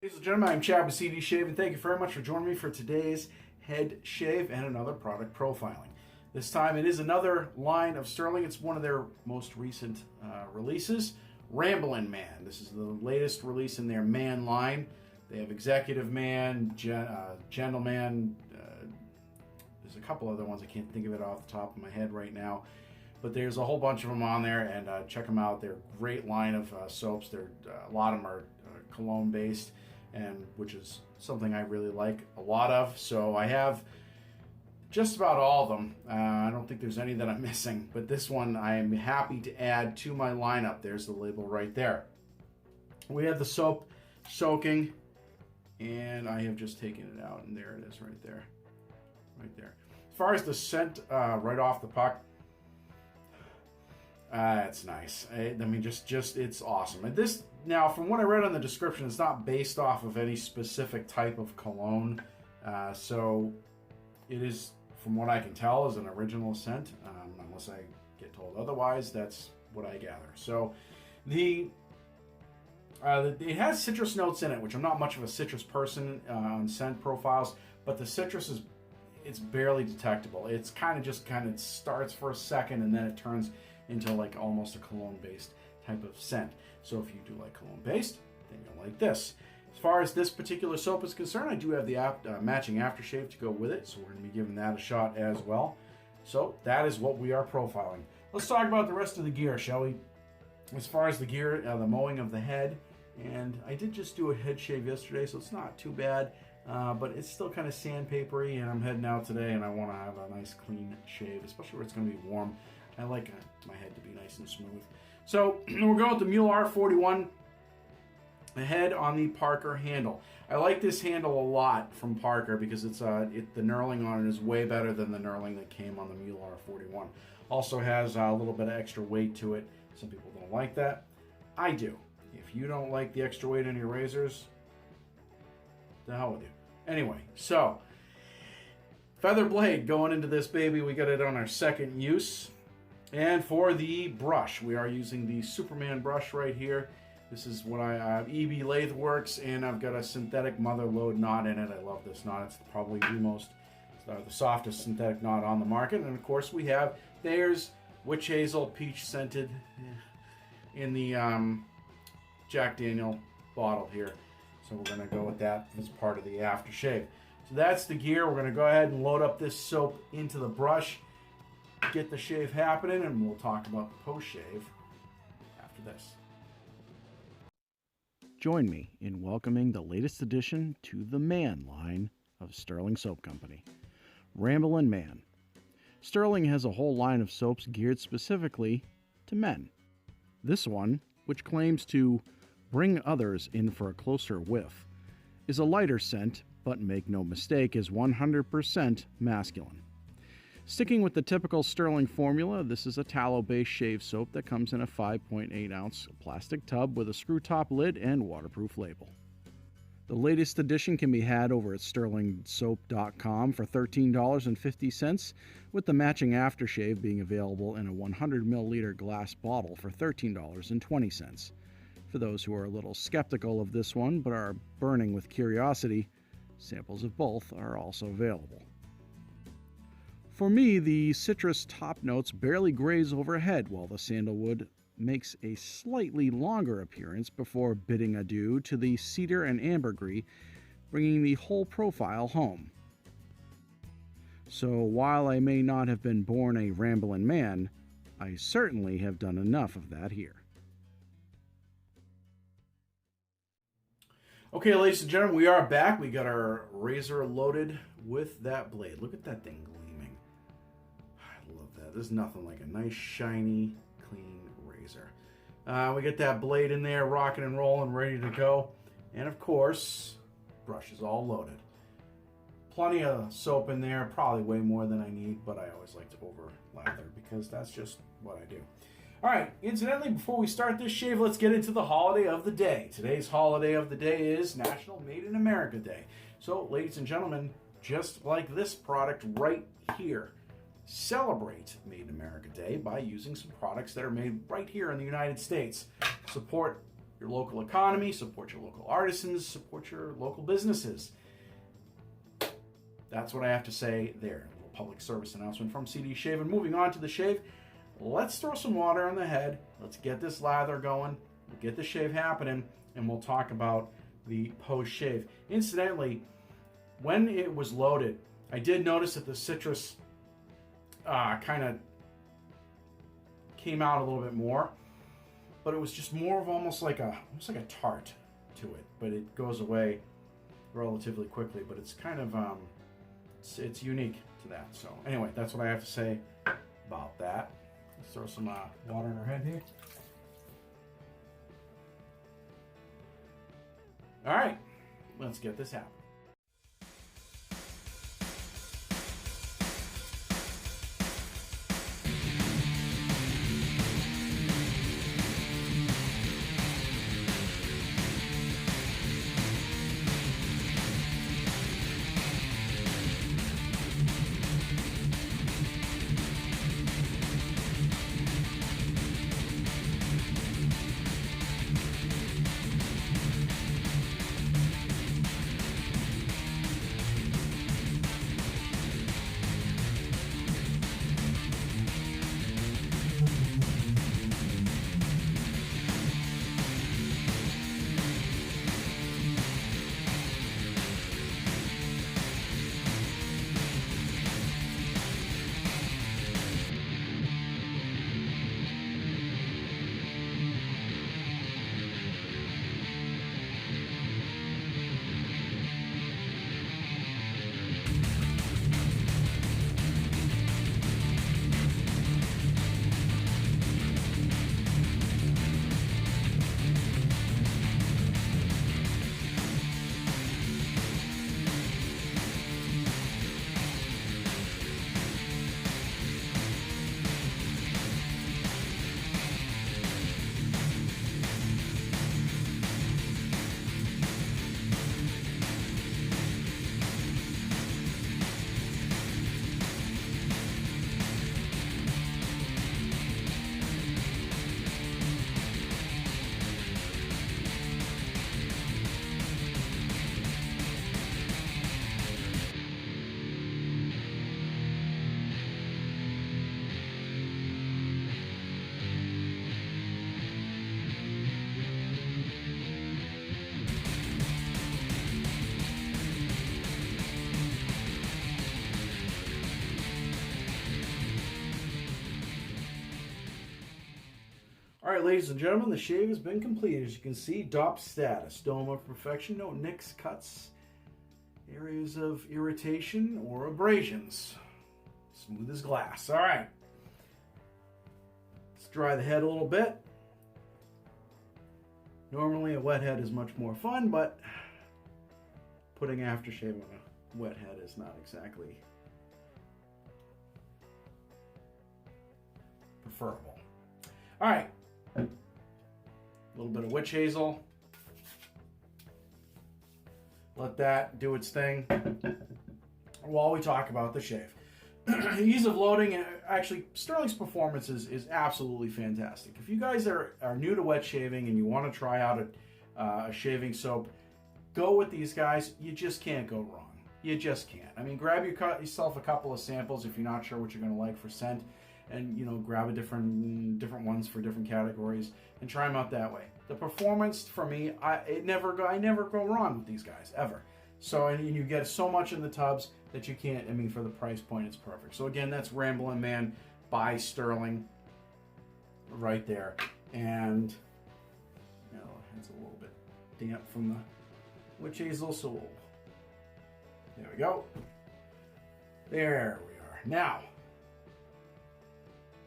Ladies and gentlemen, I'm Chad with CD Shave, and thank you very much for joining me for today's head shave and another product profiling. This time it is another line of Stirling. It's one of their most recent releases, Ramblin Man. This is the latest release in their man line. They have Executive Man, Gentleman, there's a couple other ones. I can't think of it off the top of my head right now. But there's a whole bunch of them on there, and check them out. They're a great line of soaps. A lot of them are cologne based, and which is something I really like a lot of. So I have just about all of them. I don't think there's any that I'm missing, but this one I am happy to add to my lineup. There's the label right there. We have the soap soaking, and I have just taken it out, and there it is right there. Right there. As far as the scent right off the puck, it's nice. I mean, just it's awesome. And this, now, from what I read on the description, it's not based off of any specific type of cologne. So it is, from what I can tell, is an original scent. Unless I get told otherwise, that's what I gather. So it has citrus notes in it, which I'm not much of a citrus person on scent profiles, but the citrus it's barely detectable. It's kind of starts for a second, and then it turns into like almost a cologne-based type of scent. So if you do like cologne-based, then you'll like this. As far as this particular soap is concerned, I do have the matching aftershave to go with it, so we're going to be giving that a shot as well. So that is what we are profiling. Let's talk about the rest of the gear, shall we? As far as the gear, the mowing of the head, and I did just do a head shave yesterday, so it's not too bad, but it's still kind of sandpapery, and I'm heading out today, and I want to have a nice clean shave, especially where it's going to be warm. I like my head to be nice and smooth. So we're going with the Mule R41, the head on the Parker handle. I like this handle a lot from Parker because the knurling on it is way better than the knurling that came on the Mule R41. Also has a little bit of extra weight to it. Some people don't like that. I do. If you don't like the extra weight on your razors, the hell with you. Anyway, so feather blade going into this baby. We got it on our second use. And for the brush, we are using the Superman brush right here. This is what I have, EB Lathe Works, and I've got a synthetic mother lode knot in it. I love this knot. It's probably the softest synthetic knot on the market. And of course we have Thayer's Witch Hazel Peach Scented in the Jack Daniel bottle here. So we're going to go with that as part of the aftershave. So that's the gear. We're going to go ahead and load up this soap into the brush, get the shave happening, and we'll talk about the post-shave after this. Join me in welcoming the latest addition to the Man line of Stirling Soap Company, Ramblin Man. Stirling has a whole line of soaps geared specifically to men. This one, which claims to bring others in for a closer whiff, is a lighter scent, but make no mistake, is 100% masculine. Sticking with the typical Stirling formula, this is a tallow-based shave soap that comes in a 5.8-ounce plastic tub with a screw-top lid and waterproof label. The latest edition can be had over at stirlingsoap.com for $13.50, with the matching aftershave being available in a 100 milliliter glass bottle for $13.20. For those who are a little skeptical of this one but are burning with curiosity, samples of both are also available. For me, the citrus top notes barely graze overhead, while the sandalwood makes a slightly longer appearance before bidding adieu to the cedar and ambergris, bringing the whole profile home. So while I may not have been born a Ramblin' Man, I certainly have done enough of that here. Okay, ladies and gentlemen, we are back. We got our razor loaded with that blade. Look at that thing gleaming. I love that. There's nothing like a nice, shiny, clean razor. We get that blade in there, rocking and rolling, ready to go. And of course, brush is all loaded. Plenty of soap in there, probably way more than I need, but I always like to over lather because that's just what I do. All right, incidentally, before we start this shave, let's get into the holiday of the day. Today's holiday of the day is National Made in America Day. So, ladies and gentlemen, just like this product right here, celebrate Made in America Day by using some products that are made right here in the United States. Support your local economy, support your local artisans, support your local businesses. That's what I have to say there. A little public service announcement from CD Shave. And moving on to the shave, let's throw some water on the head. Let's get this lather going. We'll get the shave happening, and we'll talk about the post-shave. Incidentally, when it was loaded, I did notice that the citrus kind of came out a little bit more, but it was just more of almost like a tart to it, but it goes away relatively quickly. But it's kind of it's unique to that. So anyway, that's what I have to say about that. Let's throw some water in our head here. All right, let's get this happening. All right, ladies and gentlemen, the shave has been completed. As you can see, DOP status, dome of perfection, no nicks, cuts, areas of irritation, or abrasions. Smooth as glass. All right. Let's dry the head a little bit. Normally, a wet head is much more fun, but putting aftershave on a wet head is not exactly preferable. All right. A little bit of witch hazel. Let that do its thing while we talk about the shave. Ease of loading, actually, Stirling's performance is absolutely fantastic. If you guys are new to wet shaving and you want to try out a shaving soap, go with these guys. You just can't go wrong. You just can't. I mean, grab yourself a couple of samples if you're not sure what you're going to like for scent, and grab a different ones for different categories and try them out that way. The performance for me, I never go wrong with these guys ever. So, and you get so much in the tubs that you can't. I mean, for the price point, it's perfect. So again, that's Ramblin Man by Stirling, right there. And it's a little bit damp from the witch hazel, so there we go. There we are. Now,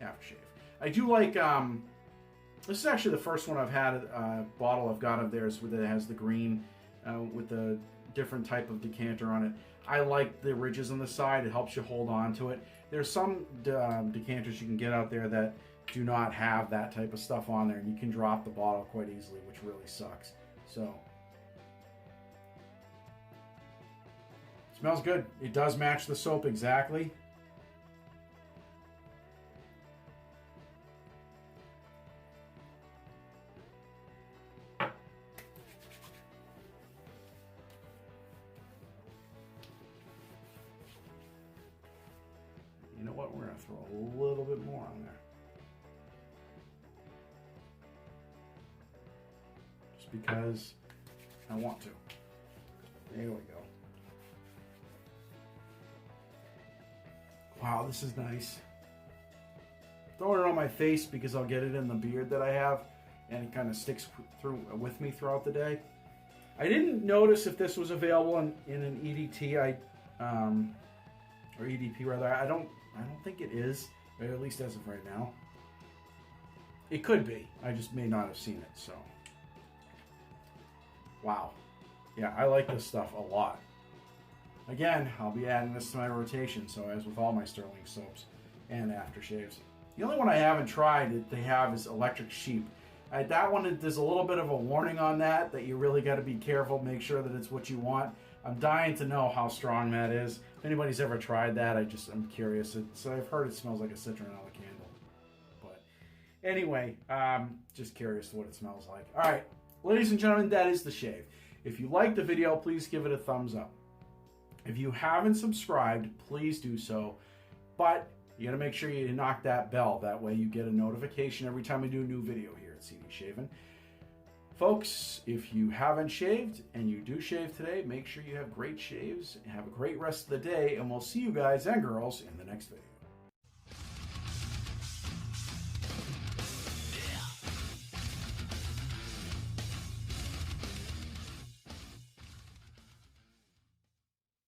aftershave. I do like, this is actually the first one I've had, bottle I've got of theirs that has the green with the different type of decanter on it. I like the ridges on the side. It helps you hold on to it. There's some decanters you can get out there that do not have that type of stuff on there, and you can drop the bottle quite easily, which really sucks. So, smells good. It does match the soap exactly. what? We're going to throw a little bit more on there. Just because I want to. There we go. Wow, this is nice. Throwing it on my face because I'll get it in the beard that I have, and it kind of sticks through with me throughout the day. I didn't notice if this was available in an EDT, or EDP rather. I don't think it is, or at least as of right now. It could be. I just may not have seen it. So, wow, yeah, I like this stuff a lot. Again, I'll be adding this to my rotation. So as with all my Stirling soaps and aftershaves. The only one I haven't tried that they have is Electric Sheep. That one, there's a little bit of a warning on that you really got to be careful, make sure that it's what you want. I'm dying to know how strong that is. If anybody's ever tried that, I'm curious. So I've heard it smells like a citronella candle. But anyway, just curious what it smells like. All right, ladies and gentlemen, that is the shave. If you liked the video, please give it a thumbs up. If you haven't subscribed, please do so. But you got to make sure you knock that bell. That way you get a notification every time we do a new video here at CD Shaving. Folks, if you haven't shaved and you do shave today, make sure you have great shaves. Have a great rest of the day, and we'll see you guys and girls in the next video.